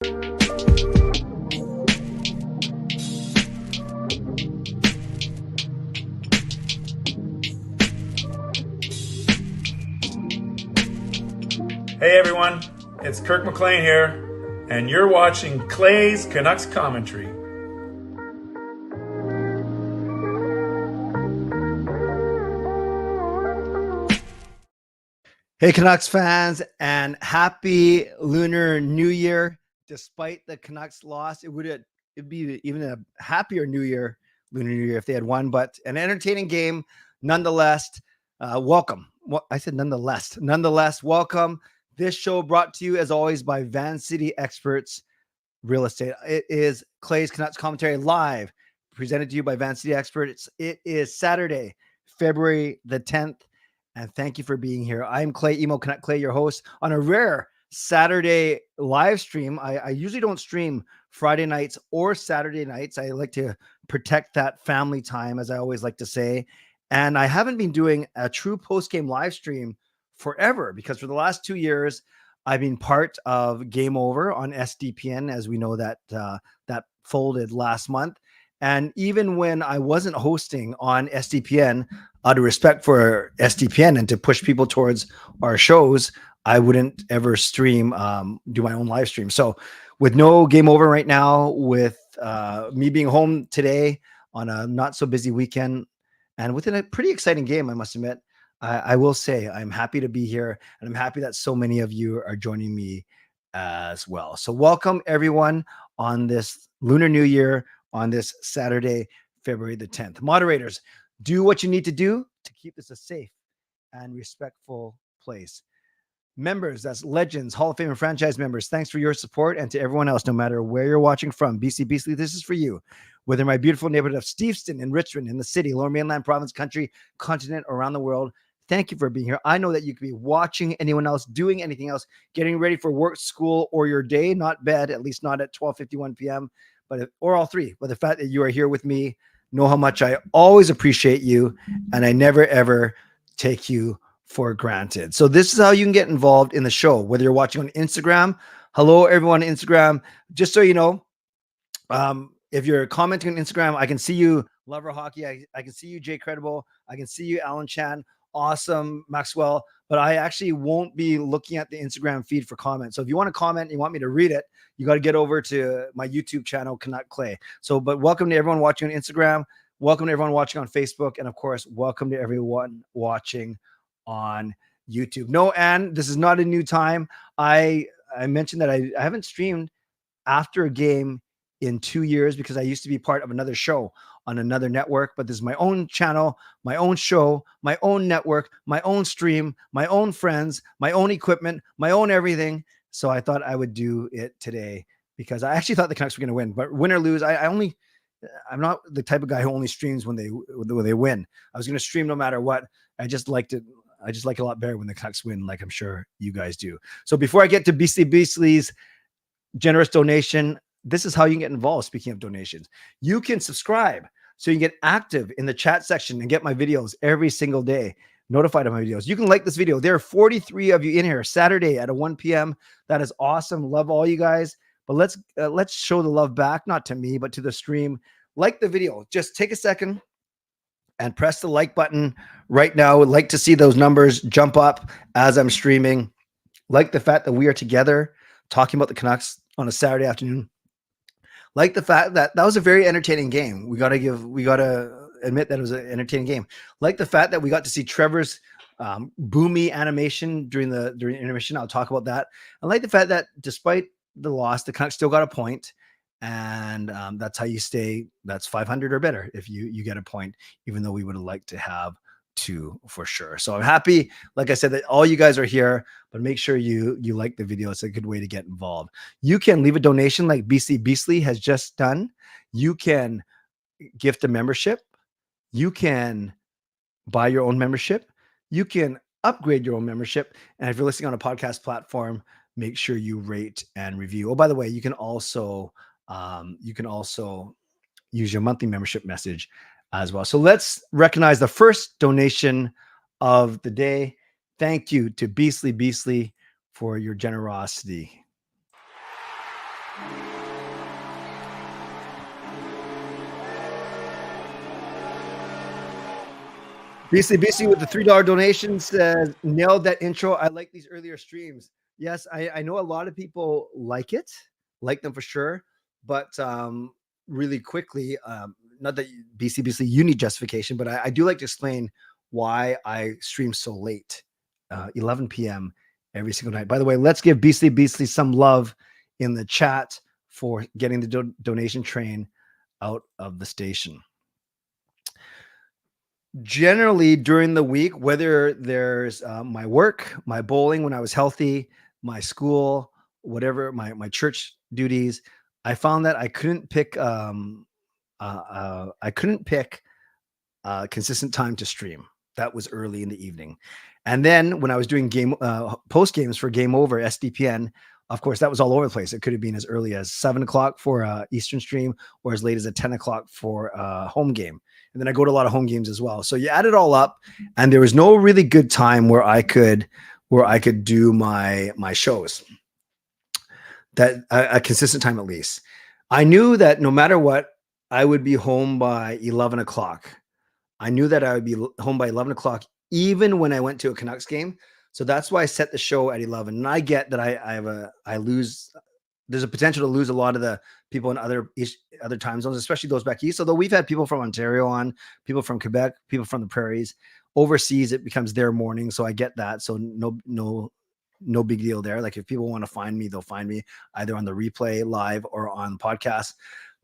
Hey everyone, it's Kirk McLean here, and you're watching Clay's Canucks Commentary. Hey Canucks fans, and happy Lunar New Year. Despite the Canucks loss, it'd be even a happier Lunar New Year if they had won, but an entertaining game nonetheless. Welcome. Well, I said nonetheless. Nonetheless, welcome. This show brought to you as always by Van City Experts Real Estate. It is Clay's Canucks Commentary live, presented to you by Van City Experts. It is Saturday, February the 10th. And thank you for being here. I'm Clay, Canuck Clay, your host on a rare Saturday live stream. I usually don't stream Friday nights or Saturday nights. I like to protect that family time, as I always like to say. And I haven't been doing a true post-game live stream forever, because for the last 2 years, I've been part of Game Over on SDPN, as we know that that folded last month. And even when I wasn't hosting on SDPN, out of respect for SDPN and to push people towards our shows, I wouldn't ever stream, do my own live stream. So with no Game Over right now, with me being home today on a not so busy weekend, and within a pretty exciting game, I must admit, I will say I'm happy to be here, and I'm happy that so many of you are joining me as well. So welcome everyone on this Lunar New Year, on this Saturday, February the 10th. Moderators, do what you need to do to keep this a safe and respectful place. Members, that's legends, Hall of Fame and franchise members, thanks for your support. And to everyone else, no matter where you're watching from, BC Beasley, this is for you. Whether my beautiful neighborhood of Steveston in Richmond, in the city, Lower Mainland province, country, continent, around the world, thank you for being here. I know that you could be watching anyone else, doing anything else, getting ready for work, school, or your day, not bed, at least not at 12:51 p.m., or all three. But the fact that you are here with me, know how much I always appreciate you, and I never, ever take you for granted. So this is how you can get involved in the show, whether you're watching on Instagram. Hello, everyone on Instagram. Just so you know, if you're commenting on Instagram, I can see you, Lover Hockey. I can see you, Jay Credible. I can see you, Alan Chan. Awesome, Maxwell. But I actually won't be looking at the Instagram feed for comments. So if you want to comment and you want me to read it, you got to get over to my YouTube channel, Canuck Clay. So, but welcome to everyone watching on Instagram. Welcome to everyone watching on Facebook. And of course, welcome to everyone watching on YouTube. No, and this is not a new time. I mentioned that I haven't streamed after a game in 2 years because I used to be part of another show on another network, but this is my own channel, my own show, my own network, my own stream, my own friends, my own equipment, my own everything. So I thought I would do it today because I actually thought the Canucks were going to win, but win or lose, I'm not the type of guy who only streams when they win. I was going to stream no matter what. I just like it a lot better when the Canucks win, like I'm sure you guys do. So before I get to Beasley's generous donation, this is how you can get involved. Speaking of donations, you can subscribe so you can get active in the chat section and get my videos every single day, notified of my videos. You can like this video. There are 43 of you in here Saturday at 1 p.m. That is awesome. Love all you guys. But let's show the love back, not to me, but to the stream. Like the video. Just take a second and press the like button right now. Would like to see those numbers jump up as I'm streaming. Like the fact that we are together talking about the Canucks on a Saturday afternoon. Like the fact that was a very entertaining game. We got to admit that it was an entertaining game. Like the fact that we got to see Trevor's boomy animation during intermission. I'll talk about that. I like the fact that despite the loss, the Canucks still got a point, and that's how you stay. That's 500 or better if you get a point, even though we would have liked to have 2 for sure. So I'm happy, like I said, that all you guys are here, but make sure you like the video. It's a good way to get involved. You can leave a donation like BC Beasley has just done. You can gift a membership. You can buy your own membership. You can upgrade your own membership. And if you're listening on a podcast platform, make sure you rate and review. Oh, by the way, you can also use your monthly membership message as well. So let's recognize the first donation of the day. Thank you to Beasley for your generosity. BC with the $3 donation says, nailed that intro. I like these earlier streams. Yes, I know a lot of people like them for sure. But really quickly, not that BC, you need justification, but I do like to explain why I stream so late, 11 p.m. every single night. By the way, let's give BC some love in the chat for getting the donation train out of the station. Generally during the week, whether there's my work, my bowling when I was healthy, my school, whatever, my church duties, I found that I couldn't pick consistent time to stream. That was early in the evening. And then when I was doing post games for Game Over SDPN, of course, that was all over the place. It could have been as early as 7 o'clock for Eastern stream or as late as at 10 o'clock for home game. And then I go to a lot of home games as well. So you add it all up, and there was no really good time where I could do my shows. That a consistent time at least. I knew that no matter what, I would be home by 11 o'clock. I knew that I would be home by 11 o'clock, even when I went to a Canucks game. So that's why I set the show at 11. And I get that I lose. There's a potential to lose a lot of the people in other time zones, especially those back east. Although we've had people from Ontario on, people from Quebec, people from the prairies. Overseas, it becomes their morning. So I get that. So no big deal there. Like if people want to find me, they'll find me either on the replay live or on podcast.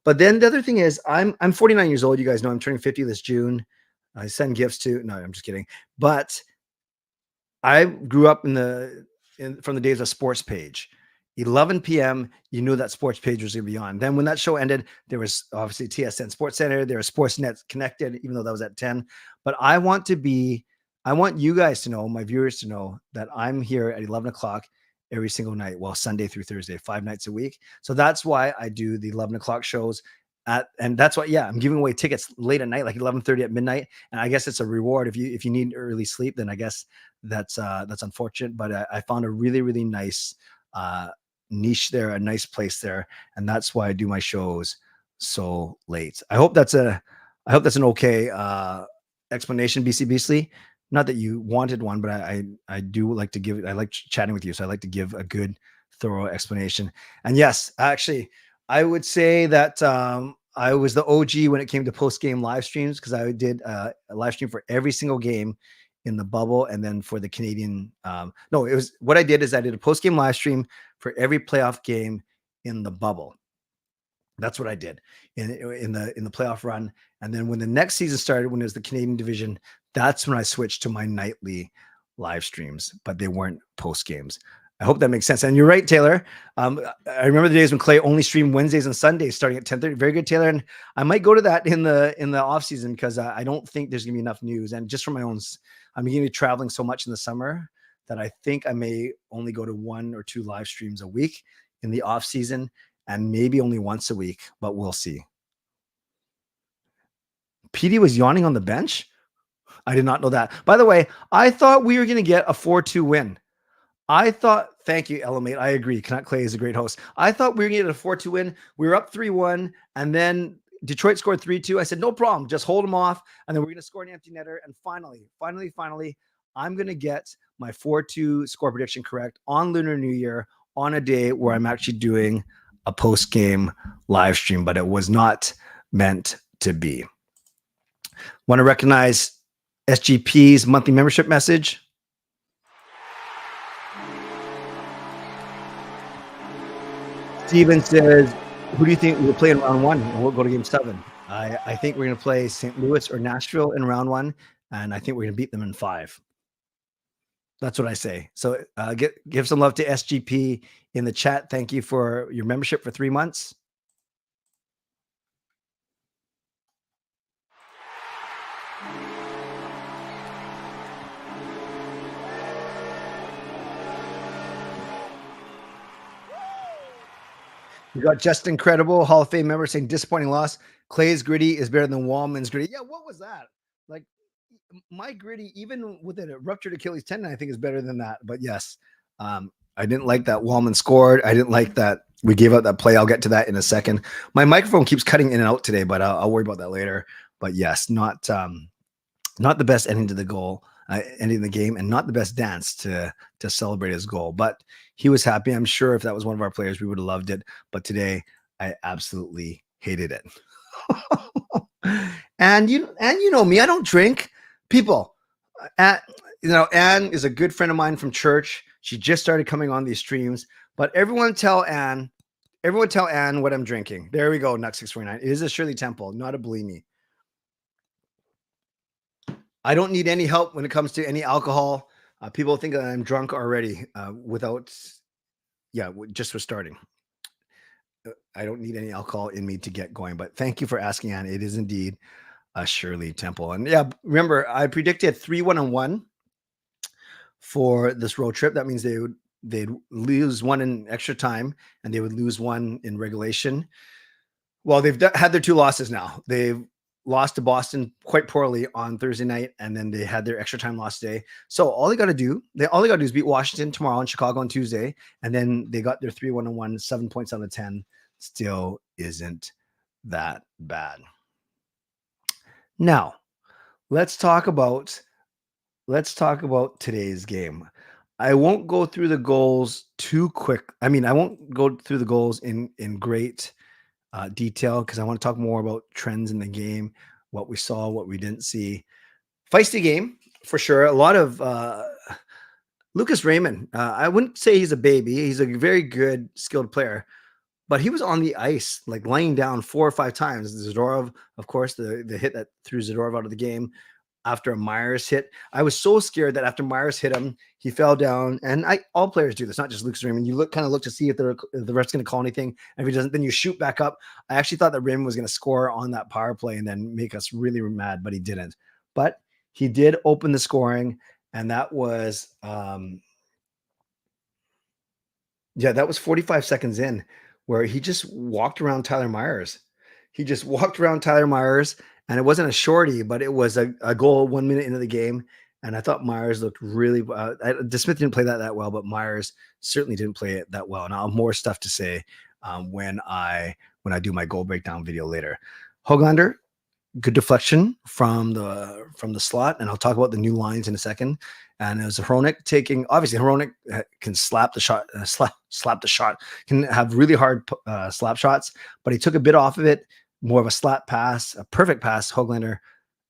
But then the other thing is I'm 49 years old. You guys know I'm turning 50 this June. I send gifts to, no, I'm just kidding. But I grew up from the days of Sports Page. 11 p.m., you knew that Sports Page was going to be on. Then when that show ended, there was obviously TSN Sports Center. There was Sportsnet Connected, even though that was at 10. But I want you guys to know, my viewers to know, that I'm here at 11 o'clock every single night, well, Sunday through Thursday, 5 nights a week. So that's why I do the 11 o'clock shows. And that's why, I'm giving away tickets late at night, like 11:30 at midnight. And I guess it's a reward. If you need early sleep, then I guess that's unfortunate. But I found a really, really nice niche there, a nice place there. And that's why I do my shows so late. I hope that's an okay explanation, BC Beasley. Not that you wanted one, but I do like to give, I like chatting with you. So I like to give a good, thorough explanation. And yes, actually, I would say that I was the OG when it came to post-game live streams, because I did a live stream for every single game in the bubble. And then for the Canadian, what I did is I did a post-game live stream for every playoff game in the bubble. That's what I did in the playoff run. And then when the next season started, when it was the Canadian division, that's when I switched to my nightly live streams, but they weren't post games. I hope that makes sense. And you're right, Taylor. I remember the days when Clay only streamed Wednesdays and Sundays starting at 10:30. Very good, Taylor. And I might go to that in the off season, because I don't think there's gonna be enough news. And just for my own, I'm going to be traveling so much in the summer that I think I may only go to 1 or 2 live streams a week in the off season, and maybe only once a week, but we'll see. PD was yawning on the bench. I did not know that. By the way, I thought we were going to get a 4-2 win. Thank you, Elamate. I agree. Canuck Clay is a great host. I thought we were going to get a 4-2 win. We were up 3-1, and then Detroit scored 3-2. I said, no problem. Just hold them off, and then we're going to score an empty netter. And finally, I'm going to get my 4-2 score prediction correct on Lunar New Year, on a day where I'm actually doing a post-game live stream, but it was not meant to be. Want to recognize SGP's monthly membership message. Steven says, who do you think we'll play in round 1? And we'll go to game 7. I think we're going to play St. Louis or Nashville in round 1, and I think we're going to beat them in 5. That's what I say. So give some love to SGP in the chat. Thank you for your membership for 3 months. We got Just Incredible, Hall of Fame member, saying disappointing loss. Clay's gritty is better than Wallman's gritty. Yeah, what was that? Like, my gritty, even with a ruptured Achilles tendon, I think is better than that. But yes, I didn't like that Wallman scored. I didn't like that we gave out that play. I'll get to that in a second. My microphone keeps cutting in and out today, but I'll worry about that later. But yes, not the best ending to the goal, ending the game, and not the best dance to celebrate his goal. But he was happy. I'm sure if that was one of our players, we would have loved it. But today, I absolutely hated it. And you know me, I don't drink. People, Anne is a good friend of mine from church. She just started coming on these streams. But everyone tell Anne what I'm drinking. There we go, Nuck 649. It is a Shirley Temple, not a Bellini. I don't need any help when it comes to any alcohol. People think that I'm drunk already just for starting. I don't need any alcohol in me to get going, but thank you for asking, Anne. It is indeed a Shirley Temple. And yeah, remember, I predicted 3-1-1 for this road trip. That means they'd lose one in extra time and they would lose one in regulation. Well, they've had their 2 losses now. They've lost to Boston quite poorly on Thursday night, and then they had their extra time loss today. So all they got to do is beat Washington tomorrow and Chicago on Tuesday, and then they got their 3-1-1, 7 points out of 10. Still isn't that bad. Now, let's talk about today's game. I won't go through the goals too quick. I mean, I won't go through the goals in great detail because I want to talk more about trends in the game, what we saw, what we didn't see. Feisty game for sure. A lot of Lucas Raymond. I wouldn't say he's a baby. He's a very good, skilled player, but he was on the ice, like laying down 4 or 5 times. Zadorov, of course, the hit that threw Zadorov out of the game after a Myers hit. I was so scared that after Myers hit him, he fell down. And all players do this, not just Lucas Raymond. You look to see if the ref's going to call anything. And if he doesn't, then you shoot back up. I actually thought that Raymond was going to score on that power play and then make us really mad, but he didn't. But he did open the scoring, and that was that was 45 seconds in, where he just walked around Tyler Myers. And it wasn't a shorty, but it was a goal 1 minute into the game. And I thought Myers looked really DeSmith didn't play that well, but Myers certainly didn't play it that well. And I'll have more stuff to say when I do my goal breakdown video later. Hoglander, good deflection from the slot, and I'll talk about the new lines in a second. And it was Hronek obviously Hronek can slap the shot, can have really hard slap shots, but he took a bit off of it, more of a slap pass, a perfect pass. Hoglander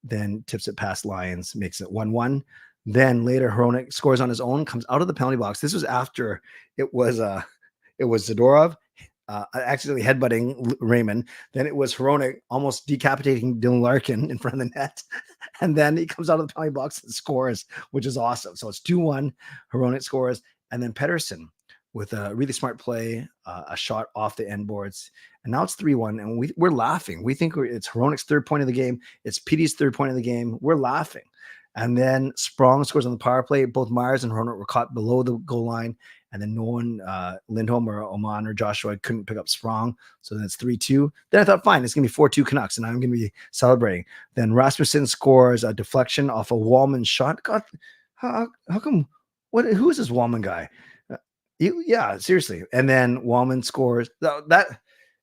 then tips it past Lyons, makes it 1-1. Then later Hronek scores on his own, comes out of the penalty box. This was after it was Zadorov accidentally headbutting Raymond. Then it was Hronek almost decapitating Dylan Larkin in front of the net. And then he comes out of the penalty box and scores, which is awesome. So it's 2-1. Hronek scores. And then Pettersson with a really smart play, a shot off the end boards. And now it's 3-1. And we're laughing. We think it's Hronek's 3rd point of the game. It's Petey's 3rd point of the game. We're laughing. And then Sprong scores on the power play. Both Myers and Hronek were caught below the goal line. And then no one, Lindholm or Oman or Joshua, couldn't pick up Sprong. So then it's 3-2. Then I thought, fine, it's going to be 4-2 Canucks, and I'm going to be celebrating. Then Rasmussen scores a deflection off a Wallman shot. God, how come? Who is this Wallman guy? Yeah, seriously. And then Wallman scores.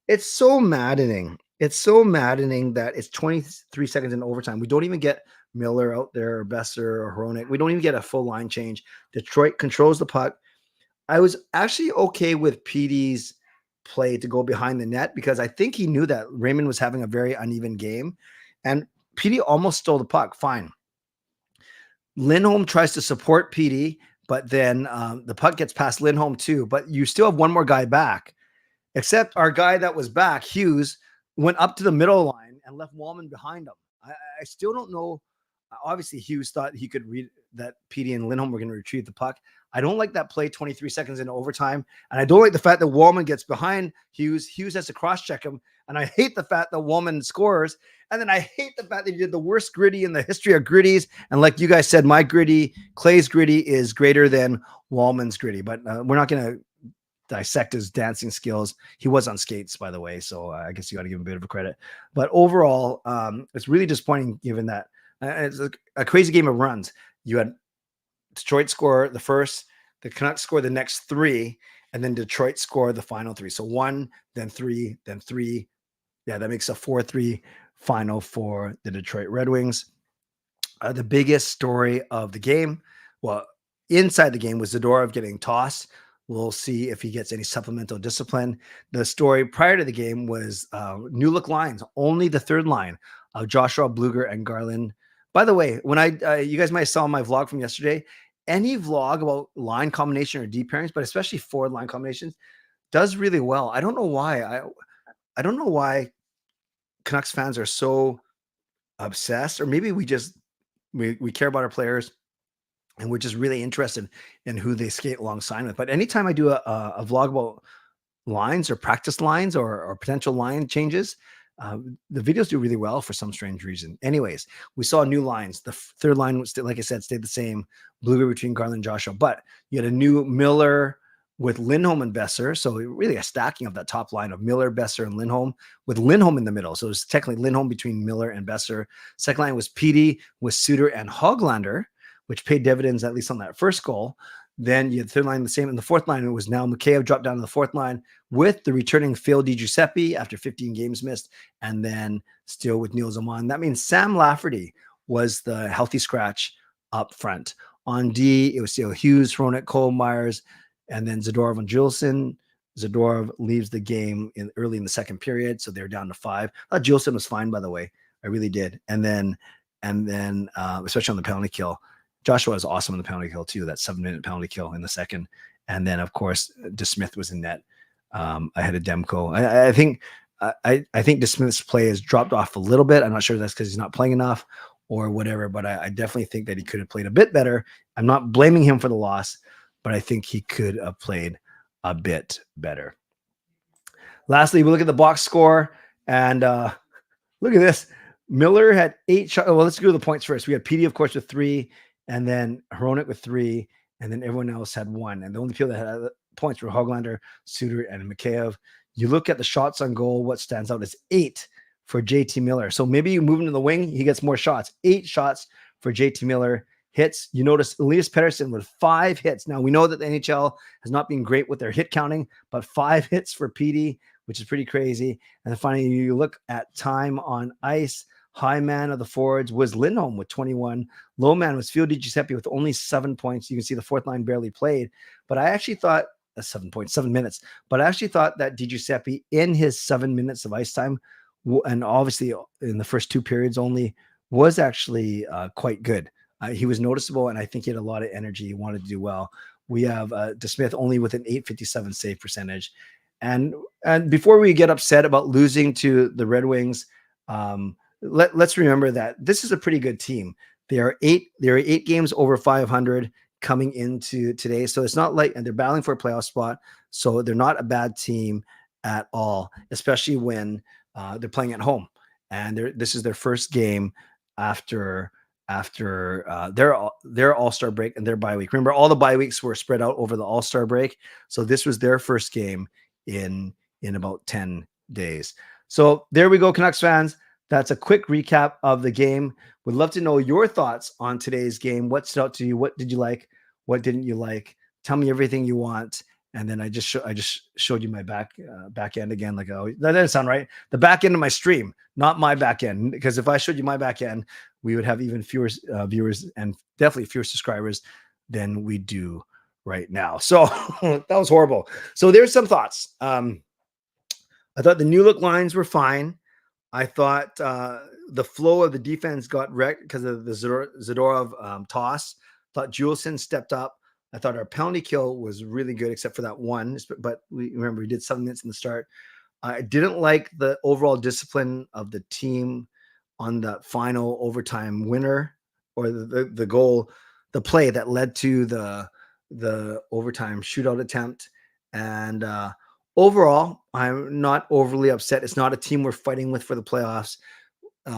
It's so maddening. It's so maddening that it's 23 seconds in overtime. We don't even get Miller out there, or Besser, or Hronek. We don't even get a full line change. Detroit controls the puck. I was actually okay with Petey's play to go behind the net because I think he knew that Raymond was having a very uneven game, and Petey almost stole the puck. Fine. Lindholm tries to support Petey, but then the puck gets past Lindholm too, but you still have one more guy back, except our guy that was back, Hughes, went up to the middle line and left Wallman behind him. I still don't know. Obviously, Hughes thought he could read that Petey and Lindholm were going to retrieve the puck. I don't like that play 23 seconds into overtime. And I don't like the fact that Wallman gets behind Hughes. Hughes has to cross-check him. And I hate the fact that Wallman scores. And then I hate the fact that he did the worst gritty in the history of gritties. And like you guys said, my gritty, Clay's gritty is greater than Wallman's gritty. But we're not going to dissect his dancing skills. He was on skates, by the way. So I guess you got to give him a bit of a credit. But overall, it's really disappointing given that it's a crazy game of runs. You had Detroit score the first, the Canucks score the next 3, and then Detroit scored the final 3. So 1, then 3, then 3. Yeah, that makes a 4-3 final for the Detroit Red Wings. The biggest story of the game, well, inside the game, was Zadorov getting tossed. We'll see if he gets any supplemental discipline. The story prior to the game was new look lines, only the third line of Joshua Bluger and Garland. By the way, when you guys might have saw my vlog from yesterday, any vlog about line combination or deep pairings, but especially forward line combinations, does really well. I don't know why. I don't know why Canucks fans are so obsessed, or maybe we just we care about our players and we're just really interested in who they skate alongside with. But anytime I do a vlog about lines or practice lines or potential line changes, the videos do really well for some strange reason. Anyways, we saw new lines. The third line was, like I said, stayed the same. Bluger between Garland and Joshua, but you had a new Miller with Lindholm and Besser. So really a stacking of that top line of Miller, Besser, and Lindholm, with Lindholm in the middle. So it was technically Lindholm between Miller and Besser. Second line was Petey with Suter and Hoglander, which paid dividends at least on that first goal. Then you had the third line the same. And the fourth line, it was now Mikheyev dropped down to the fourth line with the returning Phil DiGiuseppe after 15 games missed, and then still with Neil Zaman. That means Sam Lafferty was the healthy scratch up front. On D, it was still Hughes, Hronek, Cole, Myers, and then Zadorov and Juleson. Zadorov leaves the game early in the second period, so they're down to 5. I thought Juleson was fine, by the way. I really did. And then especially on the penalty kill, Joshua was awesome on the penalty kill too. That 7-minute penalty kill in the second. And then of course, DeSmith was in net ahead of Demko. I think DeSmith's play has dropped off a little bit. I'm not sure if that's because he's not playing enough or whatever, but I definitely think that he could have played a bit better. I'm not blaming him for the loss, but I think he could have played a bit better. Lastly, we look at the box score, and look at this. Miller had 8 shots. Well, let's go to the points first. We had PD, of course, with 3, and then Hronek with 3, and then everyone else had 1. And the only people that had points were Hoglander, Suter, and Mikheyev. You look at the shots on goal, what stands out is 8 for JT Miller. So maybe you move him to the wing, he gets more shots. 8 shots for JT Miller. Hits, you notice Elias Pettersson with 5 hits. Now, we know that the NHL has not been great with their hit counting, but 5 hits for PD, which is pretty crazy. And then finally, you look at time on ice. High man of the forwards was Lindholm with 21. Low man was Phil DiGiuseppe with only 7 points. You can see the fourth line barely played. But I actually thought 7 points, 7 minutes. But I actually thought that DiGiuseppe, in his 7 minutes of ice time, and obviously in the first 2 periods only, was actually quite good. He was noticeable, and I think he had a lot of energy. He wanted to do well. We have DeSmith only with an .857 save percentage. And before we get upset about losing to the Red Wings, let's remember that this is a pretty good team. There are 8 games over 500 coming into today. So it's not like, and they're battling for a playoff spot. So they're not a bad team at all, especially when they're playing at home. And this is their first game after their All-Star break and their bye week. Remember, all the bye weeks were spread out over the All-Star break. So this was their first game in about 10 days. So there we go, Canucks fans. That's a quick recap of the game. Would love to know your thoughts on today's game. What stood out to you? What did you like? What didn't you like? Tell me everything you want. And then I just showed you my back end again. Like, oh, that doesn't sound right. The back end of my stream, not my back end. Because if I showed you my back end, we would have even fewer viewers and definitely fewer subscribers than we do right now. So that was horrible. So there's some thoughts. I thought the new look lines were fine. I thought the flow of the defense got wrecked because of the Zadorov toss. Thought Juleson stepped up. I thought our penalty kill was really good, except for that one. But we did 7 minutes in the start. I didn't like the overall discipline of the team on the final overtime winner, or the goal, the play that led to the overtime shootout attempt. And overall, I'm not overly upset. It's not a team we're fighting with for the playoffs.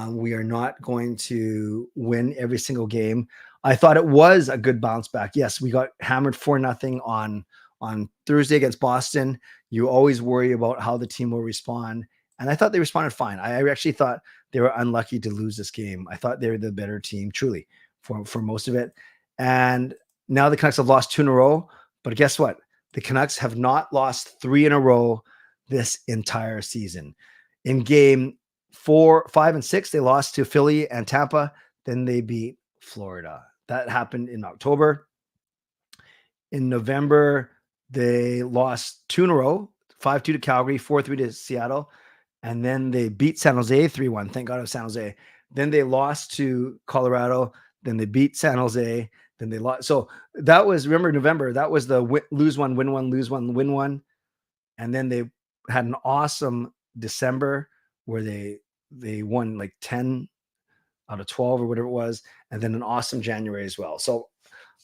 We are not going to win every single game. I thought it was a good bounce back. Yes, we got hammered 4-0 on Thursday against Boston. You always worry about how the team will respond. And I thought they responded fine. I actually thought they were unlucky to lose this game. I thought they were the better team, truly, for most of it. And now the Canucks have lost 2 in a row. But guess what? The Canucks have not lost 3 in a row this entire season. In game 4, 5, and 6, they lost to Philly and Tampa. Then they beat Florida. That happened in October. In November, they lost 2 in a row, 5-2 to Calgary, 4-3 to Seattle. And then they beat San Jose 3-1. Thank God it was San Jose. Then they lost to Colorado. Then they beat San Jose. Then they lost. So that was, remember November, that was the lose one, win one, lose one, win one. And then they had an awesome December where they won like 10 out of 12 or whatever it was. And then an awesome January as well. So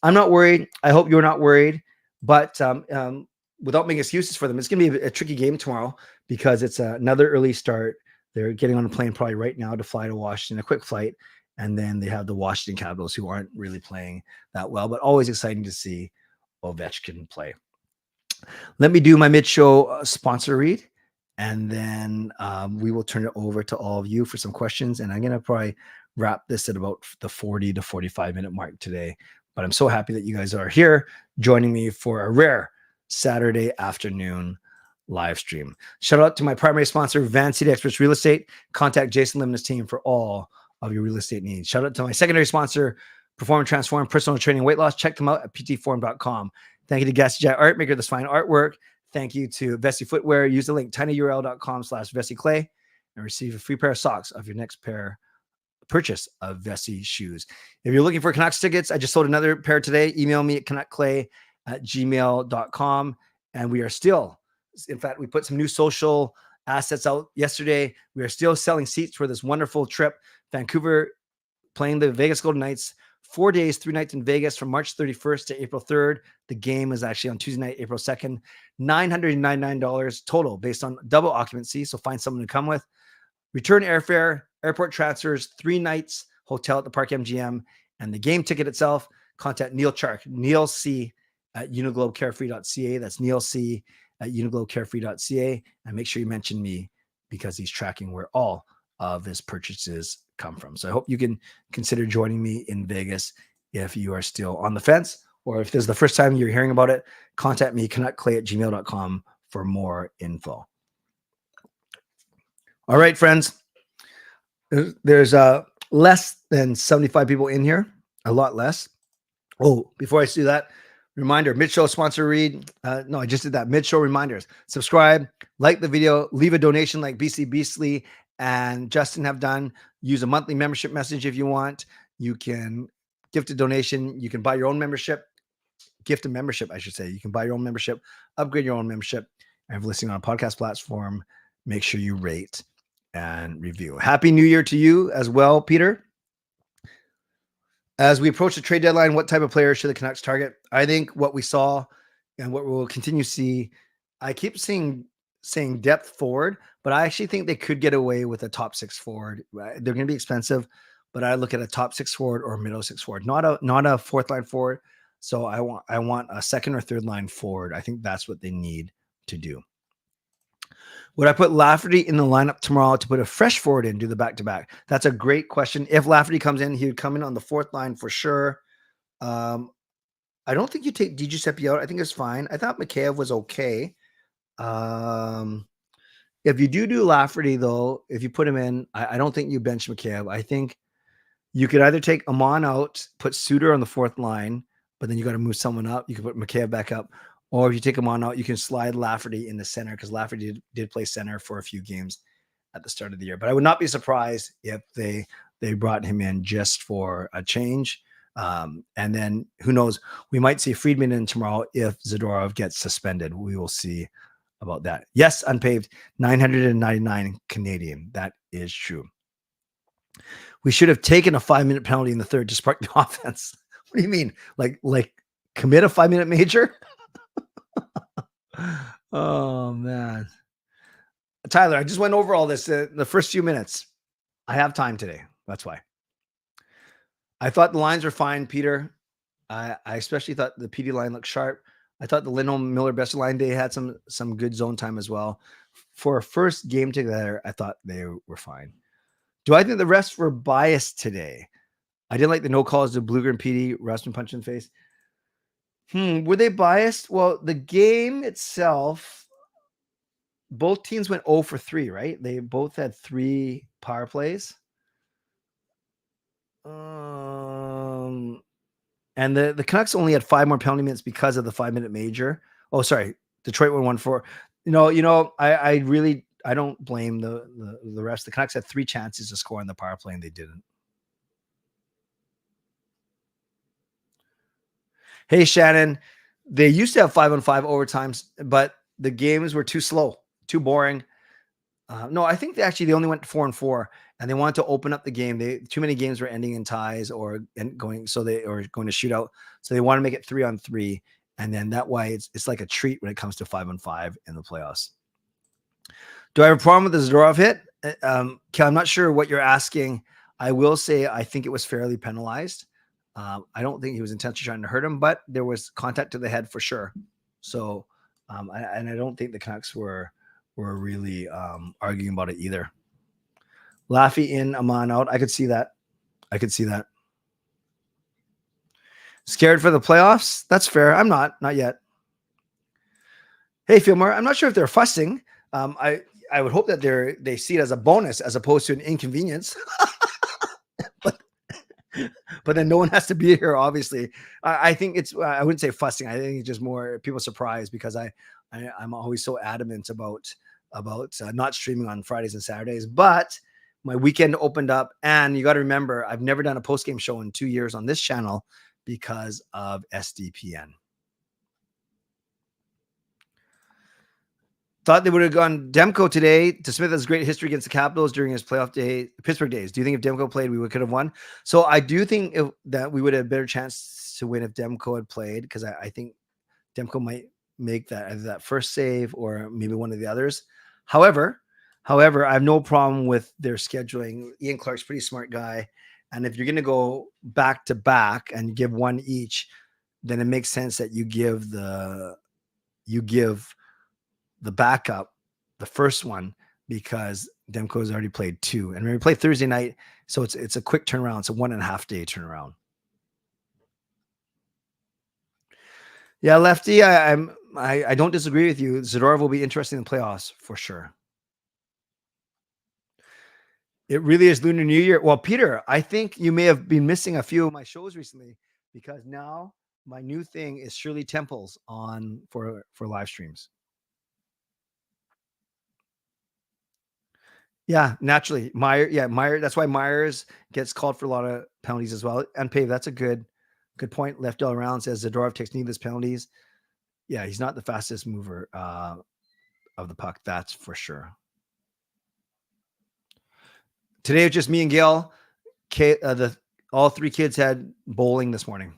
I'm not worried. I hope you're not worried. But without making excuses for them, it's going to be a tricky game tomorrow because it's another early start. They're getting on a plane probably right now to fly to Washington, a quick flight. And then they have the Washington Capitals, who aren't really playing that well, but always exciting to see Ovechkin play. Let me do my mid-show sponsor read, and then we will turn it over to all of you for some questions. And I'm going to probably wrap this at about the 40 to 45-minute mark today. But I'm so happy that you guys are here joining me for a rare Saturday afternoon live stream. Shout out to my primary sponsor, Van City Experts Real Estate. Contact Jason Lim and his team for all of your real estate needs. Shout out to my secondary sponsor, Perform and Transform Personal Training and Weight Loss. Check them out at ptforum.com. Thank you to Gassy Jack Art Maker, this fine artwork. Thank you to Vessi Footwear. Use the link tinyurl.com/VessiClay and receive a free pair of socks of your next purchase of Vessi shoes. If you're looking for Canucks tickets, I just sold another pair today. Email me at canuckclay@gmail.com. And we are still, in fact, we put some new social assets out yesterday. We are still selling seats for this wonderful trip. Vancouver playing the Vegas Golden Knights, 4 days, 3 nights in Vegas from March 31st to April 3rd. The game is actually on Tuesday night, April 2nd. $999 total based on double occupancy. So find someone to come with. Return airfare, airport transfers, 3 nights, hotel at the Park MGM, and the game ticket itself. Contact Neal Chark, Neal C at uniglobecarefree.ca. That's Neal C at uniglobecarefree.ca. And make sure you mention me because he's tracking where all of his purchases come from. So I hope you can consider joining me in Vegas if you are still on the fence, or if this is the first time you're hearing about it. Contact me, canuckclay@gmail.com for more info. All right, friends. There's less than 75 people in here, a lot less. Oh, before I do that, reminder, mid-show sponsor read. No, I just did that. Mid-show reminders. Subscribe, like the video, leave a donation like BC Beastly and Justin have done. Use a monthly membership message if you want. You can gift a donation. You can buy your own membership. Gift a membership, I should say. You can buy your own membership, upgrade your own membership. And if listening on a podcast platform, make sure you rate and review. Happy New Year to you as well, Peter. As we approach the trade deadline, what type of player should the Canucks target? I think what we saw and what we'll continue to see, I keep saying depth forward, but I actually think they could get away with a top 6 forward. They're going to be expensive, but I look at a top 6 forward or a middle 6 forward, not a fourth line forward. So I want a second or third line forward. I think that's what they need to do. Would I put Lafferty in the lineup tomorrow to put a fresh forward in, do the back-to-back? That's a great question. If Lafferty comes in, he would come in on the fourth line for sure. I don't think you take DiGiuseppe out. I think it's fine. I thought Mikheyev was okay. If you do Lafferty, though, if you put him in, I don't think you bench Mikheyev. I think you could either take Amon out, put Suter on the fourth line, but then you got to move someone up. You can put Mikheyev back up. Or if you take him on out, you can slide Lafferty in the center because Lafferty did play center for a few games at the start of the year. But I would not be surprised if they brought him in just for a change. And then who knows? We might see Friedman in tomorrow if Zadorov gets suspended. We will see about that. Yes, unpaved, 999 Canadian. That is true. We should have taken a 5-minute penalty in the third to spark the offense. What do you mean? Like commit a 5-minute major? Oh man, Tyler, I just went over all this in the first few minutes. I have time today. That's why. I thought the lines were fine, Peter. I especially thought the PD line looked sharp. I thought the Lindholm Miller best line day had some good zone time as well. For a first game together, I thought they were fine. Do I think the refs were biased today? I didn't like the no calls to Blueger and PD. Rustin punch in the face. Were they biased? Well, the game itself, both teams went 0 for 3, right? They both had 3 power plays. And the Canucks only had 5 more penalty minutes because of the 5-minute major. Oh, sorry. Detroit won 1-4. I don't blame the rest. The Canucks had 3 chances to score on the power play and they didn't. Hey, Shannon, they used to have 5-on-5 overtimes, but the games were too slow, too boring. No, I think they only went 4-4, and they wanted to open up the game. Too many games were ending in ties or going to shootout. So they want to make it 3-on-3, and then that way it's like a treat when it comes to 5-on-5 in the playoffs. Do I have a problem with the Zadorov hit? Kel, I'm not sure what you're asking. I will say I think it was fairly penalized. I don't think he was intentionally trying to hurt him, but there was contact to the head for sure. So, I don't think the Canucks were really arguing about it either. Laffy in, Amon out. I could see that. Scared for the playoffs? That's fair. I'm not yet. Hey, Fillmore, I'm not sure if they're fussing. I would hope that they see it as a bonus as opposed to an inconvenience. But then no one has to be here, obviously. I think I wouldn't say fussing. I think it's just more people surprised because I'm always so adamant about not streaming on Fridays and Saturdays. But my weekend opened up, and you got to remember, I've never done a post-game show in 2 years on this channel because of SDPN. Thought they would have gone Demko today. DeSmith has great history against the Capitals during his playoff day, Pittsburgh days. Do you think if Demko played, we could have won? So I do think that we would have a better chance to win if Demko had played, because I think Demko might make either that first save or maybe one of the others. However, I have no problem with their scheduling. Ian Clark's a pretty smart guy. And if you're going to go back to back and give one each, then it makes sense that you give the backup the first one, because Demko has already played 2. And we play Thursday night, so it's a quick turnaround. It's a 1.5 day turnaround. Yeah, Lefty, I don't disagree with you. Zadorov will be interesting in the playoffs for sure. It really is Lunar New Year. Well, Peter, I think you may have been missing a few of my shows recently, because now my new thing is Shirley Temples on for live streams. Yeah, naturally. Meyer. That's why Myers gets called for a lot of penalties as well. And Pave, that's a good point. Left all around says Zadorov takes needless penalties. Yeah, he's not the fastest mover of the puck. That's for sure. Today it's just me and Gail. All 3 kids had bowling this morning.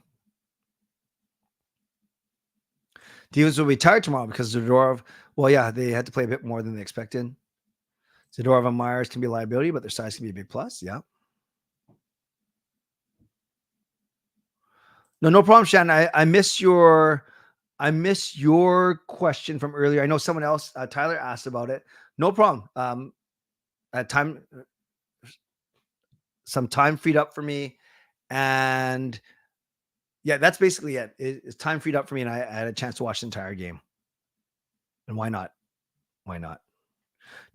Divas will be tired tomorrow because Zadorov. Well, yeah, they had to play a bit more than they expected. Zadorov and Myers can be a liability, but their size can be a big plus. Yeah. No problem, Shannon. I miss your question from earlier. I know someone else, Tyler, asked about it. No problem. Some time freed up for me, and yeah, that's basically it. It's time freed up for me, and I had a chance to watch the entire game. And why not?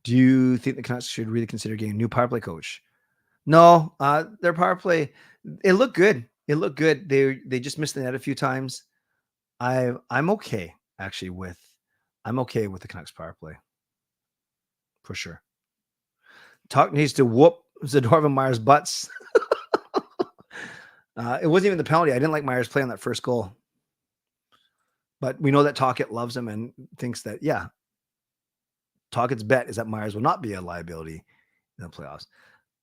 Do you think the Canucks should really consider getting a new power play coach? No, their power play, it looked good. They just missed the net a few times. I'm okay actually with the Canucks power play for sure. Talk needs to whoop Zadorov and Myers' butts. It wasn't even the penalty. I didn't like Myers' play on that first goal, but we know that Talkett loves him and thinks that Talkett's bet is that Myers will not be a liability in the playoffs.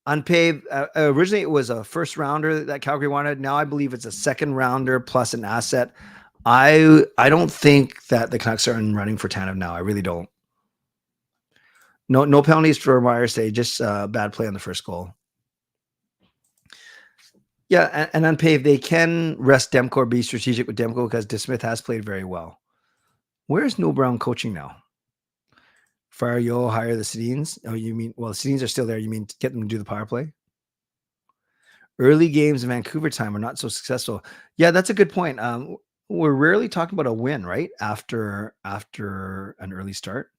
Unpaved, originally it was a first rounder that Calgary wanted. Now I believe it's a second rounder plus an asset. I don't think that the Canucks are in running for Tanev now. I really don't. No penalties for Myers today, just bad play on the first goal. Yeah, and Unpaved, they can rest Demko or be strategic with Demko because DeSmith has played very well. Where's Neil Brown coaching now? Fire Yo, hire the Sedins. Oh, you mean, well, the Sedins are still there. You mean get them to do the power play? Early games in Vancouver time are not so successful. Yeah, that's a good point. We're rarely talking about a win, right? After an early start.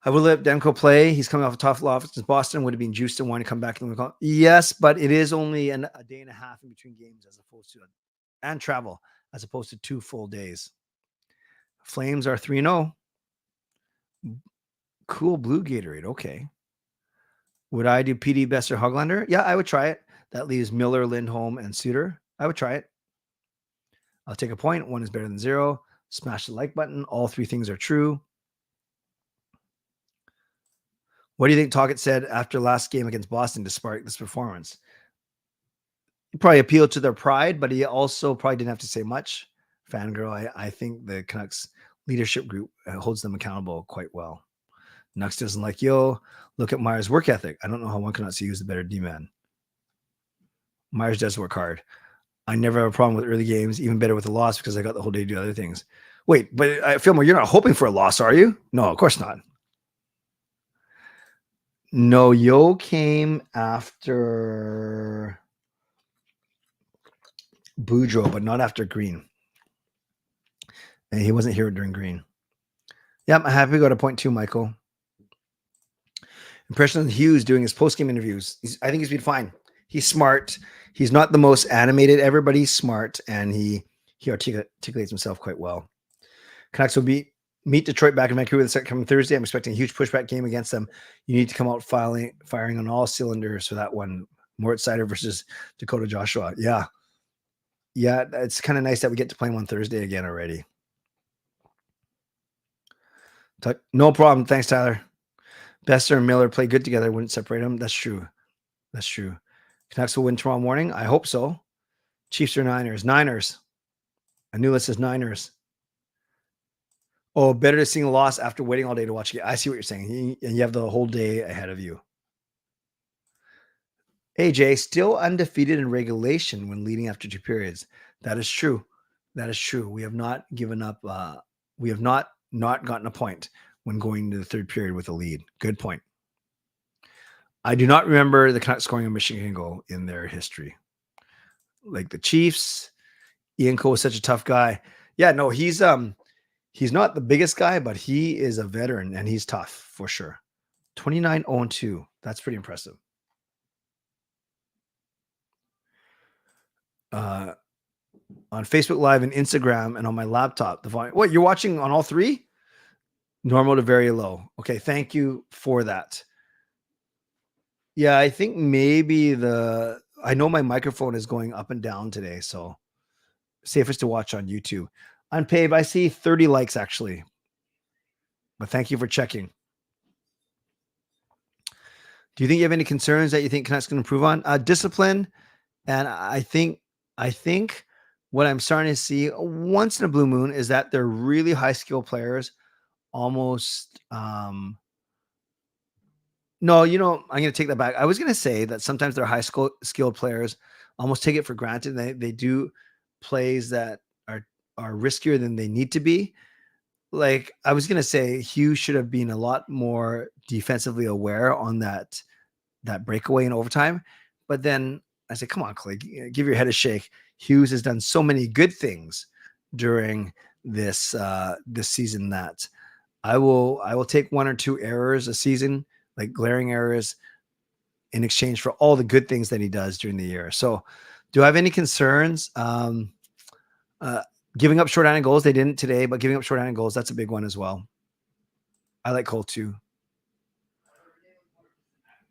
I will let Demko play. He's coming off a tough loss in Boston. Would have been juiced and want to come back and call. Yes, but it is only a day and a half in between games as opposed to and travel as opposed to 2 full days. Flames are 3-0. Cool blue Gatorade. Okay. Would I do PD Best or Hoglander? Yeah, I would try it. That leaves Miller, Lindholm, and Suter. I would try it. I'll take a point. 1 is better than 0. Smash the like button. All 3 things are true. What do you think Tocchet said after last game against Boston to spark this performance? He probably appealed to their pride, but he also probably didn't have to say much. Fangirl, I think the Canucks leadership group holds them accountable quite well. Nux doesn't like, look at Myers' work ethic. I don't know how one cannot see who's the better D-man. Myers does work hard. I never have a problem with early games, even better with a loss because I got the whole day to do other things. Wait, but Fillmore, you're not hoping for a loss, are you? No, of course not. No, Yo came after Boudreaux, but not after Green. And he wasn't here during Green. Yep, I'm happy to go to point 2, Michael. Impression of Hughes doing his post-game interviews. I think he's been fine. He's smart. He's not the most animated. Everybody's smart, and he articulates himself quite well. Canucks will meet Detroit back in Vancouver the second coming Thursday. I'm expecting a huge pushback game against them. You need to come out firing on all cylinders for that one. Moritz Seider versus Dakota Joshua. Yeah, it's kind of nice that we get to play him on Thursday again already. No problem. Thanks, Tyler. Bester and Miller play good together. Wouldn't separate them. That's true. Canucks will win tomorrow morning. I hope so. Chiefs or Niners? Niners. A new list says Niners. Oh, better to see a loss after waiting all day to watch it. I see what you're saying. And you have the whole day ahead of you. AJ, still undefeated in regulation when leading after 2 periods. That is true. We have not given up. We have not gotten a point when going into the 3rd period with a lead. Good point. I do not remember the Canucks scoring a Michigan goal in their history. Like the Chiefs, Ian Cole is such a tough guy. Yeah, no, he's not the biggest guy, but he is a veteran and he's tough for sure. 29-0-2. That's pretty impressive. On Facebook Live and Instagram and on my laptop, the volume. What, you're watching on all 3? Normal to very low. Okay, thank you for that. Yeah, I think maybe I know my microphone is going up and down today, so safest to watch on YouTube. On Pabe, I see 30 likes actually. But thank you for checking. Do you think you have any concerns that you think Canucks can improve on? Discipline, and I think what I'm starting to see once in a blue moon is that they're really high skill players. Almost no, I'm going to take that back. I was going to say that sometimes they're high skilled players almost take it for granted. They do plays that are riskier than they need to be. Like I was going to say, Hughes should have been a lot more defensively aware on that breakaway in overtime. But then I said, come on, Clay, give your head a shake. Hughes has done so many good things during this season that I will take 1 or 2 errors a season, like glaring errors, in exchange for all the good things that he does during the year. So do I have any concerns? Giving up shorthanded goals, they didn't today, but giving up shorthanded goals, that's a big one as well. I like Cole too.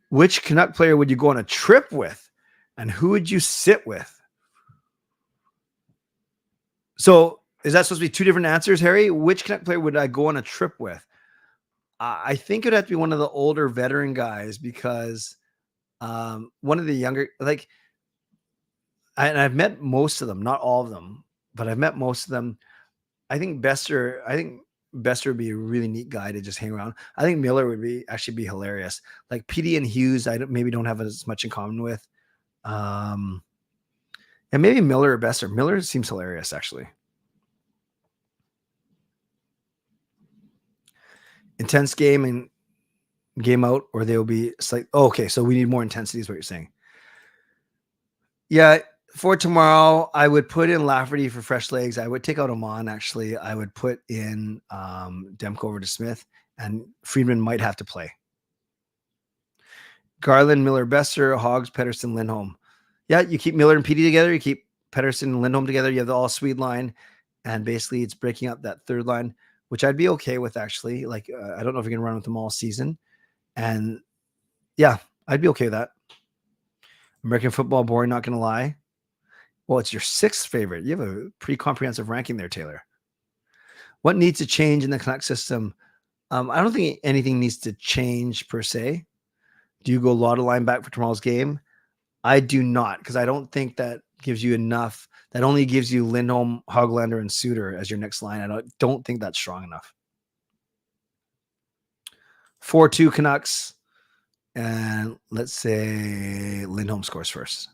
Which Canuck player would you go on a trip with? And who would you sit with? So is that supposed to be 2 different answers, Harry? Which Canuck player would I go on a trip with? I think it'd have to be one of the older veteran guys because one of the younger, like, and I've met most of them, not all of them, but I've met most of them. I think Bester would be a really neat guy to just hang around. I think Miller would actually be hilarious. Like PD and Hughes, maybe don't have as much in common with. And maybe Miller or Bester. Miller seems hilarious, actually. Intense game and game out, or they'll be slight. Oh, okay, so we need more intensity is what you're saying. Yeah, For tomorrow, I would put in Lafferty for fresh legs. I would take out Amon, actually. I would put in Demko over to Smith, and Friedman might have to play. Garland, Miller, Besser, Hoggs, Pedersen, Lindholm. Yeah, you keep Miller and Petey together. You keep Pedersen and Lindholm together. You have the all-Swede line, and basically it's breaking up that third line, which I'd be okay with, actually. Like, I don't know if you can run with them all season. And, yeah, I'd be okay with that. American football boring, not going to lie. Well, it's your sixth favorite. You have a pretty comprehensive ranking there, Taylor. What needs to change in the Canuck system? I don't think anything needs to change per se. Do you go Lotto line back for tomorrow's game? I do not, because I don't think that gives you enough. That only gives you Lindholm, Hoglander, and Suter as your next line. I don't think that's strong enough. 4-2 Canucks. And let's say Lindholm scores first.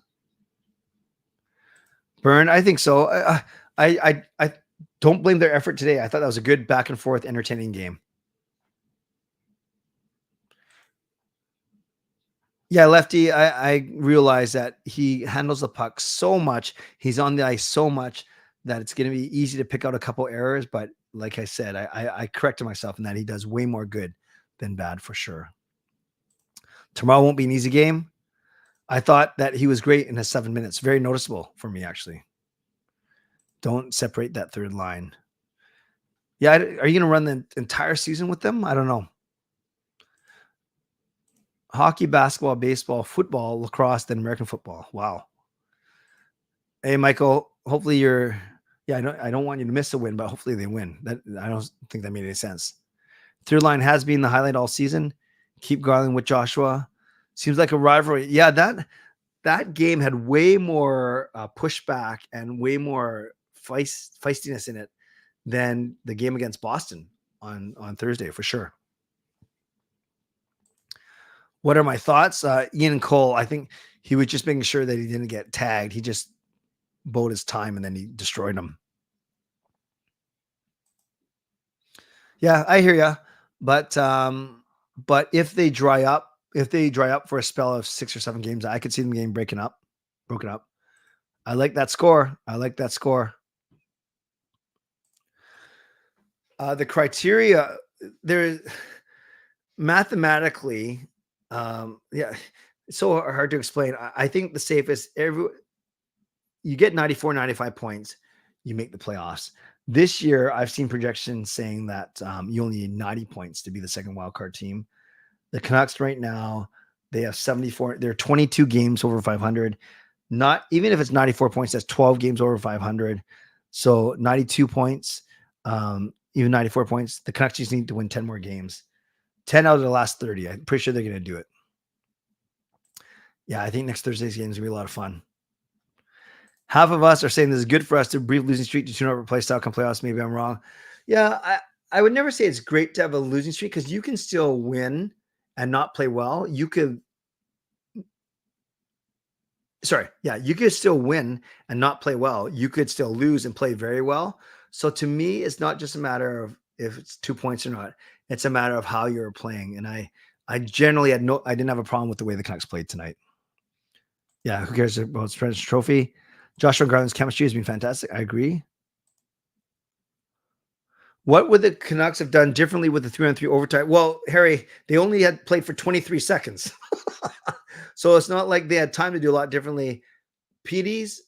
Burn, I think so. I don't blame their effort today. I thought that was a good back and forth, entertaining game. Yeah, Lefty, I realize that he handles the puck so much. He's on the ice so much that it's going to be easy to pick out a couple errors. But like I said, I corrected myself in that he does way more good than bad for sure. Tomorrow won't be an easy game. I thought that he was great in his 7 minutes. Very noticeable for me, actually. Don't separate that third line. Yeah, are you going to run the entire season with them? I don't know. Hockey, basketball, baseball, football, lacrosse, then American football. Wow. Hey, Michael, hopefully you're – yeah, I don't want you to miss a win, but hopefully they win. I don't think that made any sense. Third line has been the highlight all season. Keep Garland with Joshua. Seems like a rivalry. Yeah, that game had way more pushback and way more feistiness in it than the game against Boston on Thursday, for sure. What are my thoughts? Ian Cole, I think he was just making sure that he didn't get tagged. He just bowed his time and then he destroyed him. Yeah, I hear you. But if they dry up for a spell of 6 or 7 games, I could see them getting broken up. I like that score. The criteria there mathematically, yeah, it's so hard to explain. I think the safest you get 94, 95 points, you make the playoffs. This year, I've seen projections saying that you only need 90 points to be the second wildcard team. The Canucks right now, they have 74. They're 22 games over 500. Not even if it's 94 points, that's 12 games over 500. So 92 points, even 94 points. The Canucks just need to win 10 more games. 10 out of the last 30. I'm pretty sure they're going to do it. Yeah, I think next Thursday's game is going to be a lot of fun. Half of us are saying this is good for us to brief losing streak to tune over play style come playoffs. Maybe I'm wrong. Yeah, I would never say it's great to have a losing streak because you can still win and not play well. You could still win and not play well. You could still lose and play very well. So to me, it's not just a matter of if it's 2 points or not. It's a matter of how you're playing. And I generally I didn't have a problem with the way the Canucks played tonight. Yeah, who cares about the President's Trophy? Joshua Garland's chemistry has been fantastic. I agree. What would the Canucks have done differently with the 3-on-3 overtime? Well, Harry, they only had played for 23 seconds. So it's not like they had time to do a lot differently. Petey's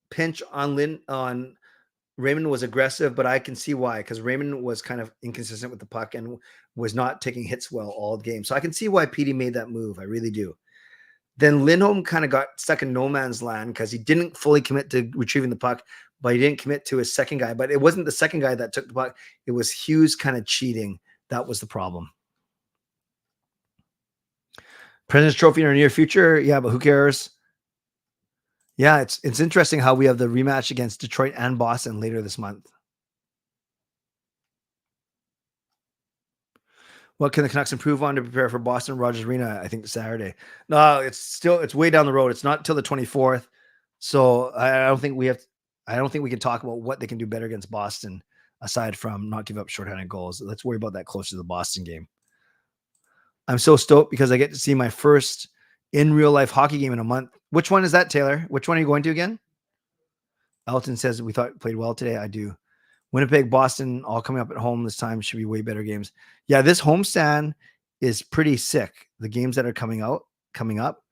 pinch on Raymond was aggressive, but I can see why, because Raymond was kind of inconsistent with the puck and was not taking hits well all game. So I can see why Petey made that move. I really do. Then Lindholm kind of got stuck in no man's land because he didn't fully commit to retrieving the puck, but he didn't commit to his second guy. But it wasn't the second guy that took the puck. It was Hughes kind of cheating. That was the problem. President's Trophy in our near future. Yeah, but who cares? Yeah, it's interesting how we have the rematch against Detroit and Boston later this month. What can the Canucks improve on to prepare for Boston Rogers Arena? I think Saturday. No, it's way down the road. It's not until the 24th. So I don't think we can talk about what they can do better against Boston aside from not give up shorthanded goals. Let's worry about that closer to the Boston game. I'm so stoked because I get to see my first in real life hockey game in a month. Which one is that, Taylor? Which one are you going to again? Elton says, we thought played well today. I do. Winnipeg, Boston, all coming up at home this time. Should be way better games. Yeah, this homestand is pretty sick. The games that are coming up,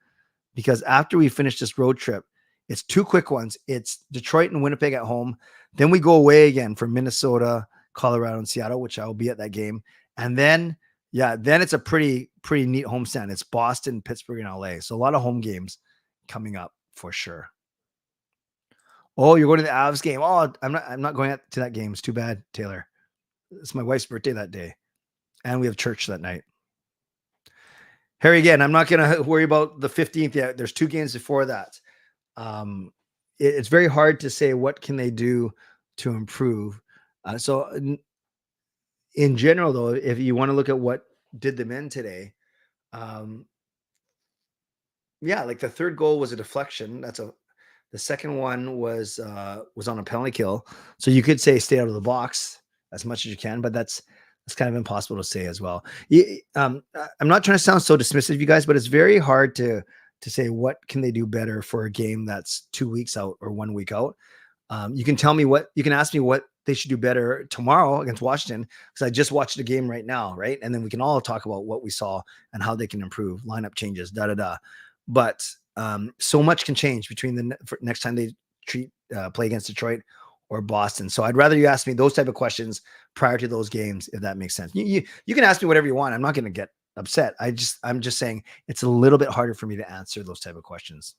because after we finish this road trip, it's 2 quick ones. It's Detroit and Winnipeg at home. Then we go away again for Minnesota, Colorado, and Seattle, which I will be at that game. And then, then it's a pretty neat homestand. It's Boston, Pittsburgh, and LA. So a lot of home games coming up for sure. Oh, you're going to the Avs game. Oh, I'm not going to that game. It's too bad, Taylor. It's my wife's birthday that day. And we have church that night. Harry, again, I'm not going to worry about the 15th yet. There's 2 games before that. It's very hard to say what can they do to improve. So in general, though, if you want to look at what did them in today, like the third goal was a deflection. The second one was on a penalty kill. So you could say stay out of the box as much as you can, but that's kind of impossible to say as well. I'm not trying to sound so dismissive, you guys, but it's very hard to say what can they do better for a game that's 2 weeks out or 1 week out. You can ask me what they should do better tomorrow against Washington, because I just watched the game right now, right? And then we can all talk about what we saw and how they can improve, lineup changes, But so much can change between the next time they play against Detroit or Boston. So I'd rather you ask me those type of questions prior to those games, if that makes sense. You can ask me whatever you want. I'm not going to get upset. I'm just saying it's a little bit harder for me to answer those type of questions.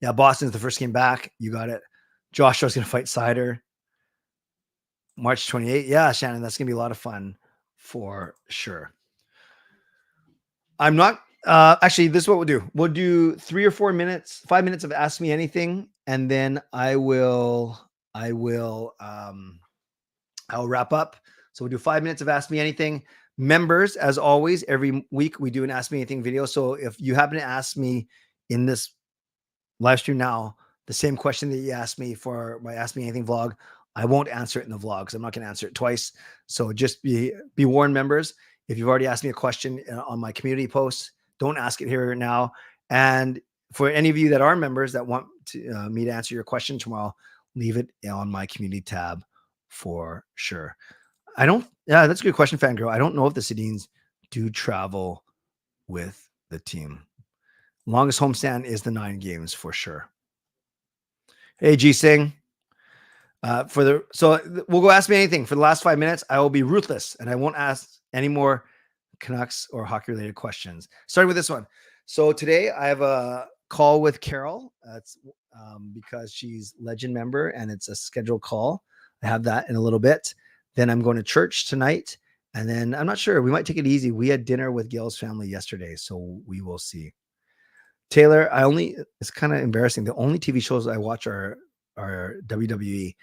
Yeah, Boston's the first game back. You got it. Joshua's going to fight Sider March 28th. Yeah, Shannon, that's going to be a lot of fun for sure. I'm not actually, this is what we'll do. We'll do 3 or 4 minutes, 5 minutes of Ask Me Anything, and then I'll wrap up. So we'll do 5 minutes of Ask Me Anything. Members, as always, every week we do an Ask Me Anything video. So if you happen to ask me in this live stream now the same question that you asked me for my Ask Me Anything vlog, I won't answer it in the vlog because I'm not going to answer it twice. So just be warned, members. If you've already asked me a question on my community posts, don't ask it here now. And for any of you that are members that want me to answer your question tomorrow, leave it on my community tab for sure. That's a good question, Fangirl. I don't know if the Sedins do travel with the team. Longest homestand is the 9 games for sure. Hey, G Singh. So we'll go Ask Me Anything. For the last 5 minutes, I will be ruthless and I won't ask any more Canucks or hockey related questions. Starting with this one. So today I have a call with Carol. That's because she's Legend member and it's a scheduled call. I have that in a little bit. Then I'm going to church tonight. And then I'm not sure. We might take it easy. We had dinner with Gail's family yesterday, so we will see. Taylor, it's kind of embarrassing. The only TV shows I watch are WWE.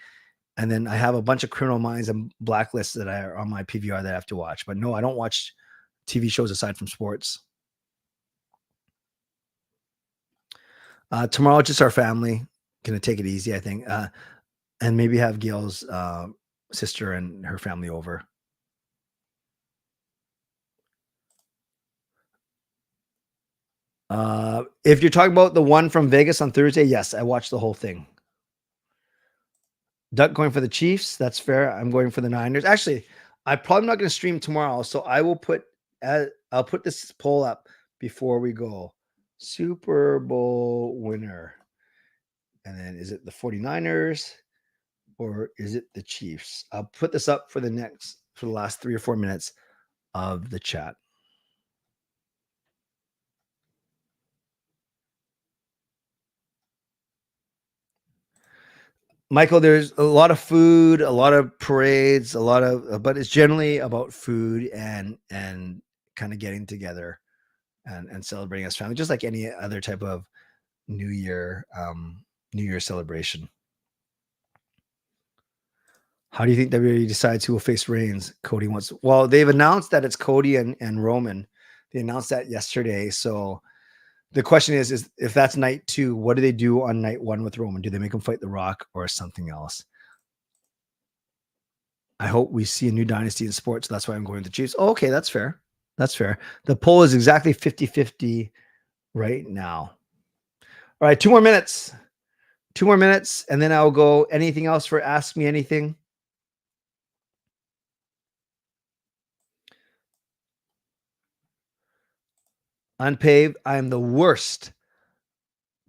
And then I have a bunch of Criminal Minds and Blacklists that are on my PVR that I have to watch. But no, I don't watch TV shows aside from sports. Tomorrow, just our family. Gonna take it easy, I think. And maybe have Gail's sister and her family over. If you're talking about the one from Vegas on Thursday, yes, I watched the whole thing. Duck going for the Chiefs. That's fair. I'm going for the Niners. Actually, I'm probably not going to stream tomorrow, so I'll put this poll up before we go. Super Bowl winner. And then is it the 49ers or is it the Chiefs? I'll put this up for the last 3 or 4 minutes of the chat. Michael, there's a lot of food, a lot of parades, but it's generally about food and kind of getting together and celebrating as family, just like any other type of New Year celebration. How do you think WWE decides who will face Reigns? Cody wants. Well, they've announced that it's Cody and Roman. They announced that yesterday. So the question is if that's night 2, what do they do on night 1 with Roman? Do they make him fight The Rock or something else? I hope we see a new dynasty in sports. So that's why I'm going with the Chiefs. Oh, okay, that's fair. That's fair. The poll is exactly 50-50 right now. All right, 2 more minutes. 2 more minutes, and then I'll go. Anything else for Ask Me Anything? Unpaved, I'm the worst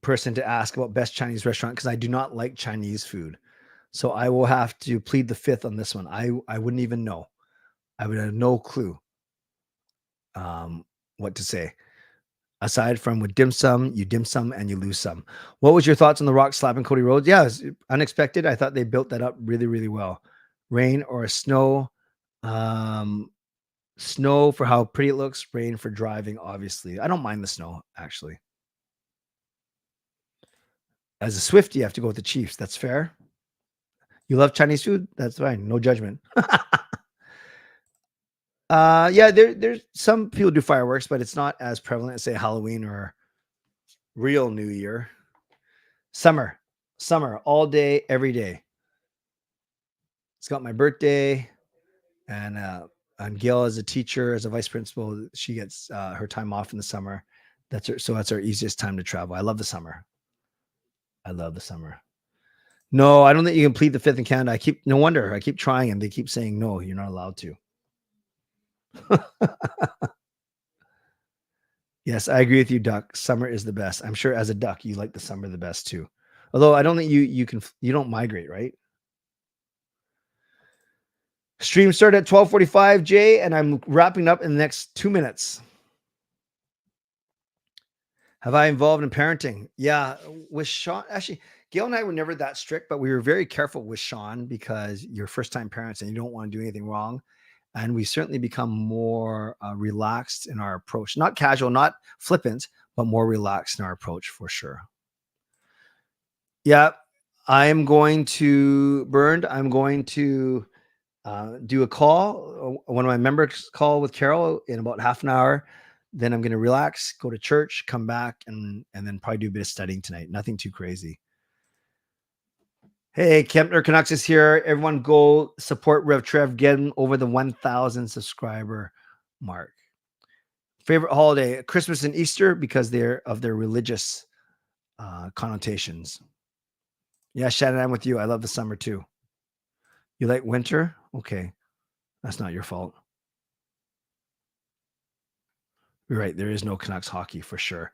person to ask about best Chinese restaurant because I do not like Chinese food. So I will have to plead the fifth on this one. I wouldn't even know. I would have no clue what to say. Aside from with dim sum, you dim sum and you lose some. What was your thoughts on the Rock slapping Cody Rhodes? Yeah, it was unexpected. I thought they built that up really, really well. Rain or snow. Snow for how pretty it looks. Rain for driving, obviously. I don't mind the snow, actually. As a Swiftie, you have to go with the Chiefs. That's fair. You love Chinese food? That's fine. No judgment. Yeah, there's some people do fireworks, but it's not as prevalent as say Halloween or real New Year. Summer, all day, every day. It's got my birthday, and Gail as a teacher, as a vice principal, she gets her time off in the summer. That's our easiest time to travel. I love the summer. No, I don't think you can plead the fifth in Canada. No wonder I keep trying, and they keep saying no, you're not allowed to. Yes, I agree with you, Duck. Summer is the best. I'm sure as a duck, you like the summer the best too. Although I don't think you don't migrate, right? Stream started at 12:45, Jay, and I'm wrapping up in the next 2 minutes. Have I involved in parenting? Yeah, with Sean. Actually, Gail and I were never that strict, but we were very careful with Sean because you're first-time parents and you don't want to do anything wrong. And we certainly become more relaxed in our approach. Not casual, not flippant, but more relaxed in our approach for sure. Yeah, I'm going to do a call, one of my members call with Carol in about half an hour. Then I'm going to relax, go to church, come back, and then probably do a bit of studying tonight. Nothing too crazy. Hey, Kempner Canucks is here. Everyone go support Rev Trev, get him over the 1,000 subscriber mark. Favorite holiday, Christmas and Easter, because they're of their religious connotations. Yeah, Shannon, I'm with you. I love the summer too. You like winter? Okay. That's not your fault. You're right. There is no Canucks hockey for sure.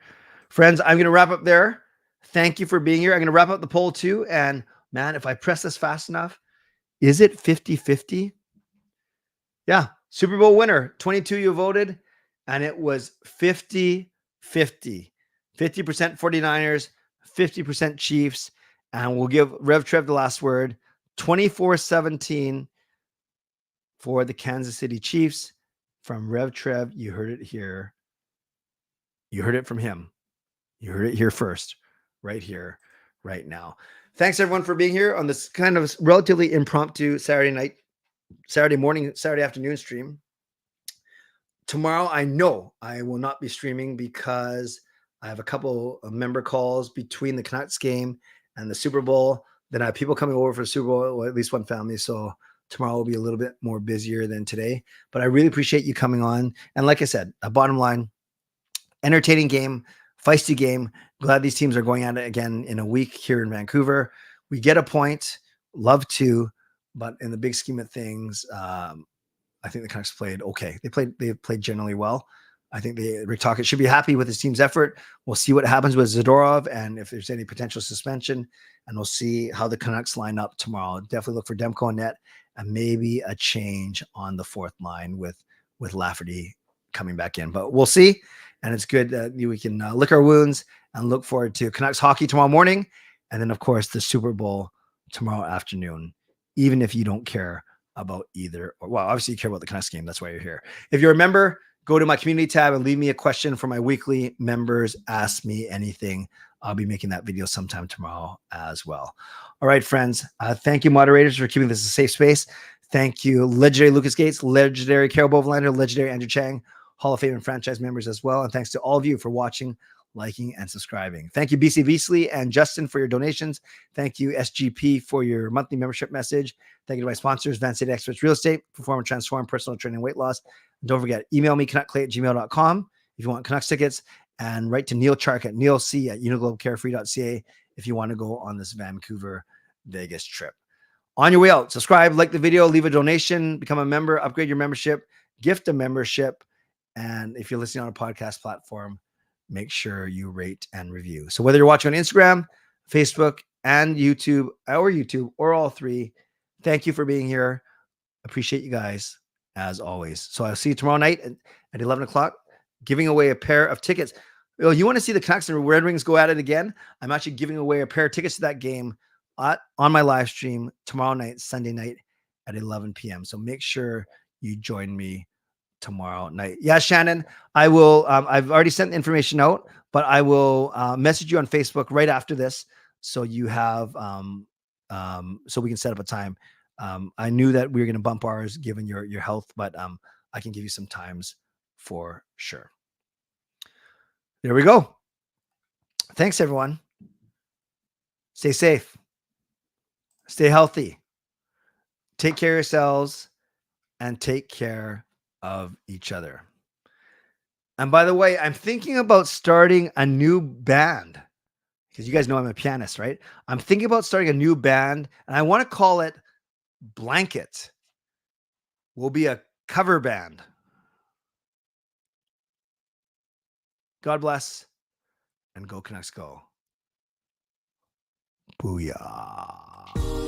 Friends, I'm going to wrap up there. Thank you for being here. I'm going to wrap up the poll too. And man, if I press this fast enough, is it 50-50? Yeah. Super Bowl winner, 22 you voted, and it was 50-50. 50% 49ers, 50% Chiefs. And we'll give Rev Trev the last word. 24-17 for the Kansas City Chiefs. From Rev Trev, you heard it here. You heard it from him. You heard it here first, right here, right now. Thanks everyone for being here on this kind of relatively impromptu Saturday morning, Saturday afternoon stream. Tomorrow, I know I will not be streaming because I have a couple of member calls between the Canucks game and the Super Bowl. Then I have people coming over for the Super Bowl, or at least one family. So tomorrow will be a little bit more busier than today. But I really appreciate you coming on. And like I said, a bottom line, entertaining game, feisty game. Glad these teams are going at it again in a week here in Vancouver. We get a point, love to, but in the big scheme of things, I think the Canucks played okay. They played generally well. I think Rick Tocchet should be happy with his team's effort. We'll see what happens with Zadorov and if there's any potential suspension, and we'll see how the Canucks line up tomorrow. Definitely look for Demko and net, and maybe a change on the fourth line with Lafferty coming back in. But we'll see. And it's good that we can lick our wounds and look forward to Canucks hockey tomorrow morning. And then, of course, the Super Bowl tomorrow afternoon, even if you don't care about either. Well, obviously you care about the Canucks game. That's why you're here. If you're a member, go to my community tab and leave me a question for my weekly members. Ask me anything. I'll be making that video sometime tomorrow as well. All right, friends. Thank you, moderators, for keeping this a safe space. Thank you, legendary Lucas Gates, legendary Carol Bovelander, legendary Andrew Chang, Hall of Fame and franchise members as well. And thanks to all of you for watching, liking, and subscribing. Thank you, BC Beasley and Justin, for your donations. Thank you, SGP, for your monthly membership message. Thank you to my sponsors, Van City Experts Real Estate, Perform and Transform, Personal Training, Weight Loss. And don't forget, email me, canuckclay@gmail.com if you want Canucks tickets. and write to Neal Chark at neilc@uniglobecarefree.ca if you want to go on this Vancouver Vegas trip. On your way out, subscribe, like the video, leave a donation, become a member, upgrade your membership, gift a membership. And if you're listening on a podcast platform, make sure you rate and review. So whether you're watching on Instagram, Facebook, and YouTube, or all three, thank you for being here. Appreciate you guys as always. So I'll see you tomorrow night at 11 o'clock, giving away a pair of tickets. You want to see the Canucks and Red Wings go at it again? I'm actually giving away a pair of tickets to that game on my live stream tomorrow night, Sunday night at 11 p.m. So make sure you join me tomorrow night. Yeah, Shannon, I will. I've already sent the information out, but I will message you on Facebook right after this, so you have so we can set up a time. I knew that we were going to bump ours given your health, but I can give you some times for sure. There we go. Thanks, everyone. Stay safe. Stay healthy. Take care of yourselves and take care of each other. And by the way, I'm thinking about starting a new band because you guys know I'm a pianist, right? I'm thinking about starting a new band and I want to call it Blanket. We'll be a cover band. God bless and go Canucks go. Booyah.